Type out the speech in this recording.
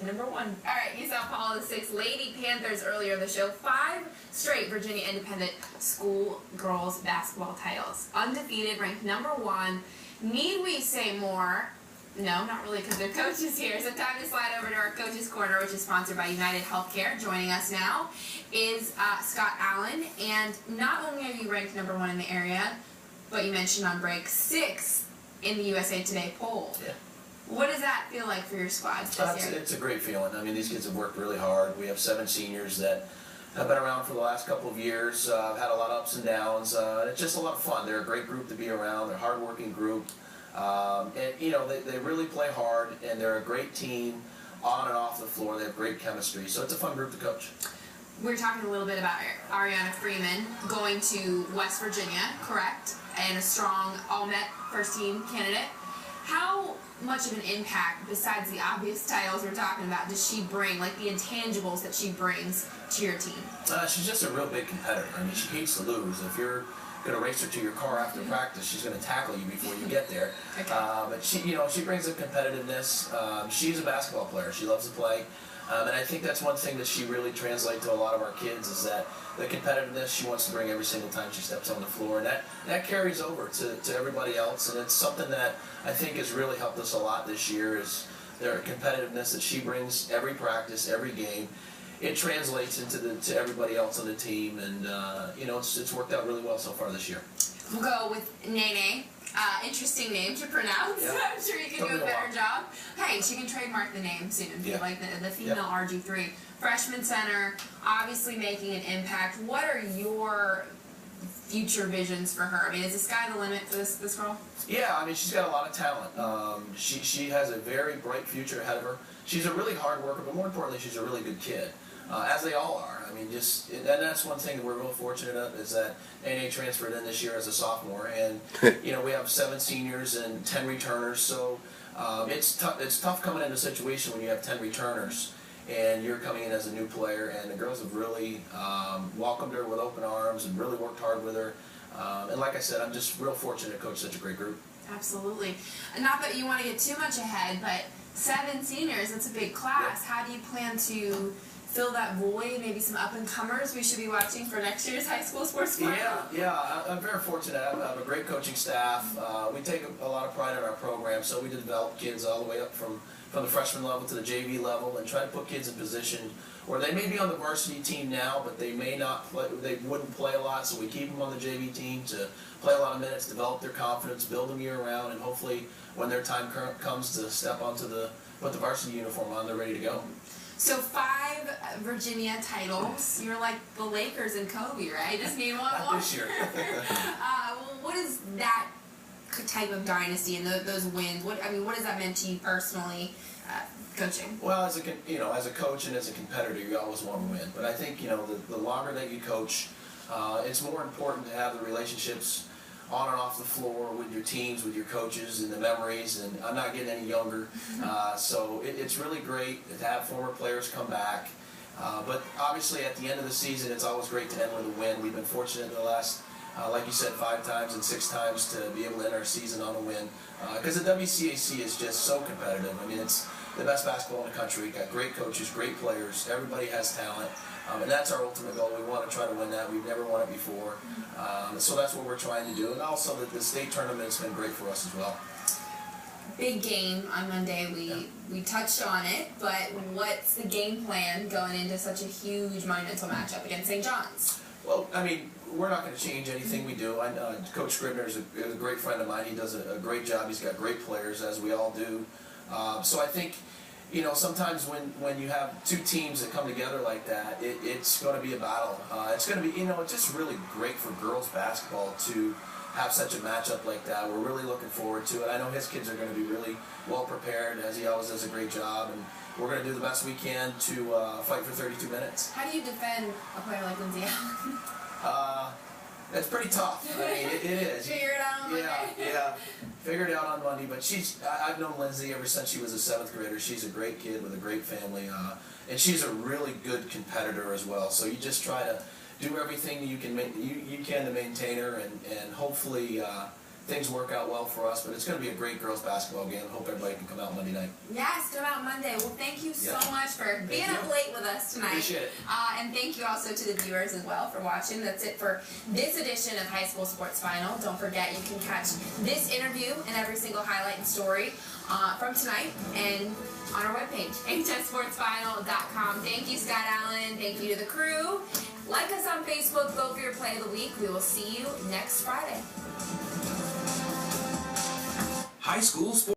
number 1. All right, you saw Paul the 6 Lady Panthers earlier in the show. 5 straight Virginia Independent School girls basketball titles. Undefeated, ranked number 1. Need we say more? No, not really, because their coach is here. So time to slide over to our Coach's Corner, which is sponsored by United Healthcare. Joining us now is Scott Allen. And not only are you ranked number 1 in the area, but you mentioned on break 6 in the USA Today poll. Yeah. What does that feel like for your squad this year? It's a great feeling. I mean, these kids have worked really hard. We have 7 seniors that have been around for the last couple of years. Had a lot of ups and downs. It's just a lot of fun. They're a great group to be around. They're a hard-working group. And, you know, they really play hard, and they're a great team on and off the floor. They have great chemistry. So it's a fun group to coach. We're talking a little bit about Ariana Freeman going to West Virginia, correct? And a strong all-met first-team candidate. How much of an impact, besides the obvious titles we're talking about, does she bring, like the intangibles that she brings to your team? She's just a real big competitor. I mean, she hates to lose. If you're going to race her to your car after practice, she's going to tackle you before you get there. Okay. But she brings a competitiveness. She's a basketball player. She loves to play. And I think that's one thing that she really translates to a lot of our kids is that the competitiveness she wants to bring every single time she steps on the floor. And that carries over to everybody else. And it's something that I think has really helped us a lot this year is their competitiveness that she brings every practice, every game. It translates to everybody else on the team. And, you know, it's worked out really well so far this year. We'll go with Nene. Interesting name to pronounce. Yeah. I'm sure you can do a better job. Hey, she can trademark the name soon if you like the female RG3. Freshman center, obviously making an impact. What are your future visions for her? I mean, is the sky the limit for this girl? Yeah, I mean, she's got a lot of talent. She has a very bright future ahead of her. She's a really hard worker, but more importantly, she's a really good kid. As they all are. I mean, and that's one thing that we're real fortunate of is that Nene transferred in this year as a sophomore, and you know we have 7 seniors and 10 returners. So it's tough coming in a situation when you have 10 returners and you're coming in as a new player. And the girls have really welcomed her with open arms and really worked hard with her. And like I said, I'm just real fortunate to coach such a great group. Absolutely. Not that you want to get too much ahead, but 7 seniors—that's a big class. Yep. How do you plan to fill that void, maybe some up-and-comers we should be watching for next year's high school sports program? Yeah, I'm very fortunate. I have a great coaching staff. We take a lot of pride in our program, so we develop kids all the way up from the freshman level to the JV level and try to put kids in position where they may be on the varsity team now, but they may not play, they wouldn't play a lot, so we keep them on the JV team to play a lot of minutes, develop their confidence, build them year-round, and hopefully when their time comes to step onto put the varsity uniform on, they're ready to go. So 5 Virginia titles. You're like the Lakers and Kobe, right? Just need one more. This year. What is that type of dynasty and those wins? What has that meant to you personally, coaching? Well, as a coach and as a competitor, you always want to win. But I think the longer that you coach, it's more important to have the relationships on and off the floor with your teams, with your coaches, and the memories. And I'm not getting any younger, so it's really great to have former players come back. But obviously, at the end of the season, it's always great to end with a win. We've been fortunate in the last, like you said, 5 times and 6 times to be able to end our season on a win. Because the WCAC is just so competitive. I mean, it's the best basketball in the country. Got great coaches, great players. Everybody has talent. And that's our ultimate goal. We want to try to win that. We've never won it before. So that's what we're trying to do. And also the state tournament's been great for us as well. Big game on Monday. We touched on it, but what's the game plan going into such a huge monumental matchup against St. John's? Well, I mean, we're not going to change anything we do. Coach Scribner is a great friend of mine. He does a great job. He's got great players, as we all do. So I think, sometimes when you have 2 teams that come together like that, it's going to be a battle. It's going to be, it's just really great for girls basketball to have such a matchup like that. We're really looking forward to it. I know his kids are going to be really well prepared, as he always does a great job, and we're going to do the best we can to fight for 32 minutes. How do you defend a player like Lindsay Allen? It's pretty tough. I mean, it is. Figure it out on Monday. Yeah. Figured it out on Monday. But I've known Lindsay ever since she was a 7th grader. She's a great kid with a great family, and she's a really good competitor as well. So you just try to do everything you can to maintain her, and hopefully things work out well for us. But it's going to be a great girls basketball game. Hope everybody can come out Monday night. Yes, come out Monday. Well, thank you so much for being you. up late with us tonight. Appreciate it. And thank you also to the viewers as well for watching. That's it for this edition of High School Sports Final. Don't forget you can catch this interview and every single highlight and story from tonight and on our webpage, hsportsfinal.com. Thank you, Scott Allen. Thank you to the crew. Like us on Facebook. Vote for your play of the week. We will see you next Friday. High school sports.